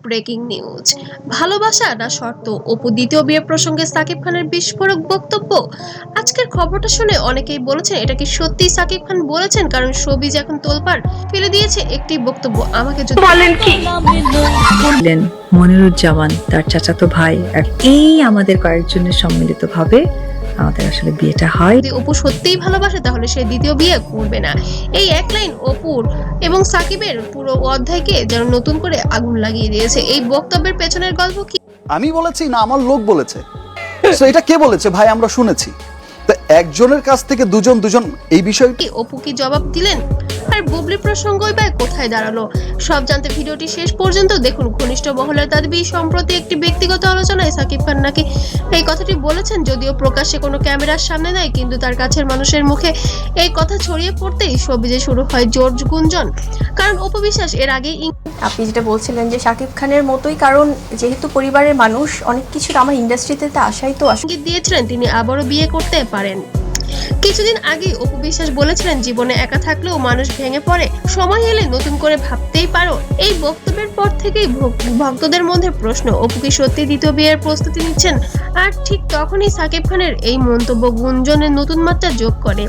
Breaking news, ভালোবাসা না শর্ত, অপু দ্বিতীয় বিয়ে প্রসঙ্গে সাকিব খানের বিস্ফোরক বক্তব্য। আজকের খবরটা শুনে অনেকেই বলেছেন এটা কি সত্যি সাকিব খান বলেছেন, কারণ শোবিজ এখন তোলপাড় ফেলে দিয়েছে একটি বক্তব্য। আমাকে যদি বলেন কি বললেন মনিরুজ্জামান তার চাচাতো ভাই, আর এই আমাদের কয়েকজনের সম্মিলিতভাবে আমাদের আসলে বিয়েটা হয়। অপু সত্যিই ভালোবাসে তাহলে সে দ্বিতীয় বিয়ে করবে না। এই এক লাইন অপুর এবং সাকিবের পুরো অধ্যায়কে যেন নতুন করে আগুন লাগিয়ে দিয়েছে। এই বক্তব্যের পেছনের গল্প কি? আমি বলেছি না আমার লোক বলেছে? তো এটা কে বলেছে ভাই? আমরা শুনেছি। তো একজনের কাছ থেকে দুজন এই বিষয়টি অপু কি জবাব দিলেন? আর বুবলি প্রসঙ্গই বা কোথায় দাঁড়ালো? সব জানতে ভিডিওটি শেষ পর্যন্ত দেখুন। ঘনিষ্ঠ মহলের দাবি সম্প্রতি একটি ব্যক্তিগত আলোচনায় সাকিব খান নাকি এই কথাটি বলেছেন, যদিও প্রকাশ্যে কোনো ক্যামেরার সামনে নাই, কিন্তু তার কাছের মানুষের মুখে এই কথা ছড়িয়ে পড়তেই শোবিজে শুরু হয় জোর গুঞ্জন। কারণ অপু বিশ্বাস এর আগেই আপনি যেটা বলছিলেন যে শাকিব খানের মতোই, কারণ যেহেতু পরিবারের মানুষ অনেক কিছু আমার ইন্ডাস্ট্রিতে আসাই তো ইঙ্গিত দিয়েছিলেন তিনি আবারও বিয়ে করতে পারেন। কিছুদিন আগে অপু বিশ্বাস বলেছিলেন জীবনে একা থাকলেও মানুষ ভেঙে পড়ে, সময় এলে নতুন করে ভাবতেই পারো। এই বক্তব্যের পর থেকেই ভক্তদের মধ্যে প্রশ্ন, অপু কি সত্যি দ্বিতীয় বিয়ের প্রস্তুতি নিচ্ছেন? আর ঠিক তখনই সাকিব খানের এই মন্তব্য গুঞ্জনের নতুন মাত্রা যোগ করে।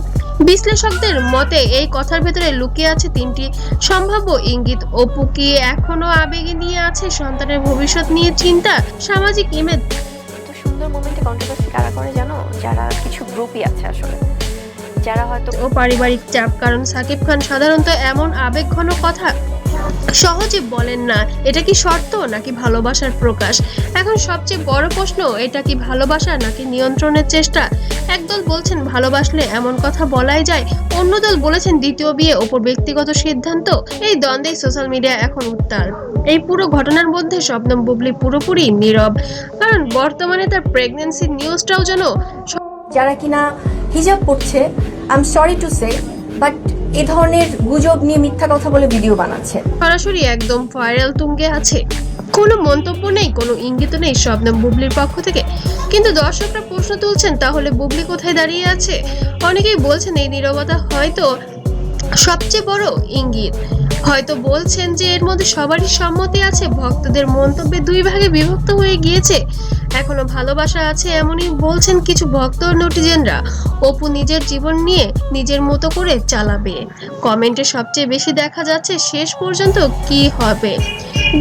বিশ্লেষকদের মতে এই কথার ভেতরে লুকিয়ে আছে তিনটি সম্ভাব্য ইঙ্গিত। অপু কি এখনো আবেগে নিয়ে আছে, সন্তানের ভবিষ্যৎ নিয়ে চিন্তা, সামাজিক ইমেজ। সুন্দর মোমেন্টে কন্ট্রোভার্সি কারা করে জানো? যারা কিছু গ্রুপই আছে আসলে, যারা হয়তো ও পারিবারিক চাপ। কারণ সাকিব খান সাধারণত এমন আবেগঘন কথা সহজে বলেন না। এটা কি শর্ত নাকি ভালোবাসার প্রকাশ? এখন সবচেয়ে বড় প্রশ্ন, এটা কি ভালোবাসা নাকি নিয়ন্ত্রণের চেষ্টা? একদল বলছেন ভালোবাসলে এমন কথা বলাই যায়, অন্য দল বলেছেন দ্বিতীয় বিয়ে ওপর ব্যক্তিগত সিদ্ধান্ত। এই দ্বন্দ্বেই সোশ্যাল মিডিয়া এখন উত্তাল। এই পুরো ঘটনার মধ্যে শবনম বুবলি পুরোপুরি নীরব, কারণ বর্তমানে তার প্রেগন্যান্সির নিউজটাও যেন যারা কিনা হিজাব পড়ছে, I am sorry to say, but এই ধরনের গুজব নিয়ে মিথ্যা কথা বলে ভিডিও বানাচ্ছে, সরাসরি একদম ভাইরাল তুঙ্গে আছে। কোনো মন্তব্য নেই, কোনো ইঙ্গিত নেই শবনম বুবলির পক্ষ থেকে। কিন্তু দর্শকরা প্রশ্ন তুলছেন, তাহলে বুবলি কোথায় দাঁড়িয়ে আছে? অনেকেই বলছেন এই নীরবতা হয়তো সবচেয়ে বড় ইঙ্গিত। হয়তো বলছেন যে এর মধ্যে সবারই সম্মতি আছে, ভক্তদের মন্তব্যে দুই ভাগে বিভক্ত হয়ে গিয়েছে, এখনো ভালোবাসা আছে এমনই বলছেন কিছু ভক্ত ও নেটিজেনরা। অপু নিজের জীবন নিয়ে নিজের মতো করে চালাবে। কমেন্টে সবচেয়ে বেশি দেখা যাচ্ছে শেষ পর্যন্ত কি হবে,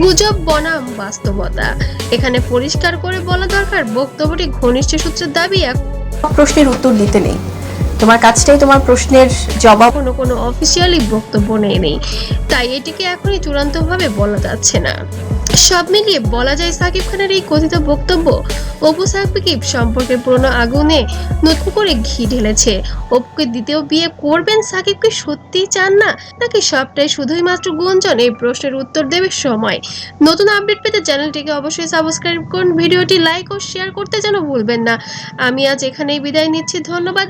গুজব বনাম বাস্তবতা। এখানে পরিষ্কার করে বলা দরকার, বক্তব্যটি ঘনিষ্ঠ সূত্রের দাবি, প্রশ্নের উত্তর দিতে নেই, তোমার কাজটাই তোমার প্রশ্নের জবাব। কোনো অফিসিয়ালি বক্তব্য নেই, তাই এটিকে এখনই চূড়ান্তভাবে বলা যাচ্ছে না। সব মিলিয়ে বলা যায় সাকিব খানের এই কথিত বক্তব্য অপু সাকিব সম্পর্কের পুরনো আগুনে নতুন করে ঘি ঢেলেছে। অপুকে দ্বিতীয় বিয়ে করবেন সাকিব কি সত্যিই চান না, নাকি সবটাই শুধুই মাত্র গুঞ্জন? এই প্রশ্নের উত্তর দেবে সময়। নতুন আপডেট পেতে চ্যানেলটিকে অবশ্যই সাবস্ক্রাইব করুন, ভিডিওটি লাইক ও শেয়ার করতে যেন ভুলবেন না। আমি আজ এখানেই বিদায় নিচ্ছি, ধন্যবাদ।